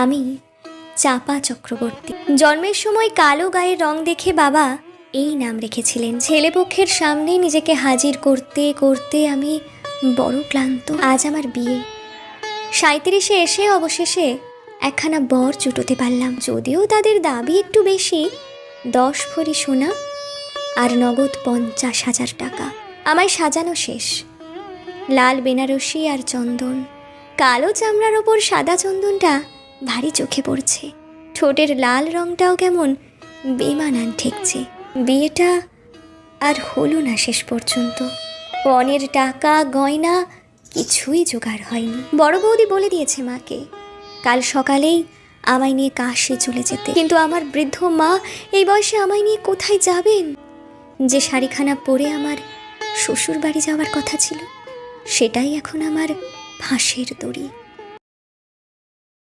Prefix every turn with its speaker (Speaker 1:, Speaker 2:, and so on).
Speaker 1: আমি চাপা চক্রবর্তী। জন্মের সময় কালো গায়ের রং দেখে বাবা এই নাম রেখেছিলেন। ছেলেপক্ষের সামনে নিজেকে হাজির করতে করতে আমি বড় ক্লান্ত। আজ আমার বিয়ে। 37-এ এসে অবশেষে একখানা বর জুটোতে পারলাম। যদিও তাদের দাবি একটু বেশি, 10 ভরি সোনা আর নগদ 50,000 টাকা। আমায় সাজানো শেষ। লাল বেনারসি আর চন্দন, কালো চামড়ার ওপর সাদা চন্দনটা ভারী চোখে পড়ছে। ঠোঁটের লাল রংটাও কেমন বেমানান ঠেকছে। বিয়েটা আর হলো না শেষ পর্যন্ত। পণের টাকা গয়না কিছুই জোগাড় হয়নি। বড় বৌদি বলে দিয়েছে মাকে কাল সকালেই আমায় নিয়ে কাশি চলে যেতে। কিন্তু আমার বৃদ্ধ মা এই বয়সে আমায় নিয়ে কোথায় যাবেন? যে শাড়িখানা পরে আমার শ্বশুর বাড়ি যাওয়ার কথা ছিল, সেটাই এখন আমার ফাঁসের দড়ি।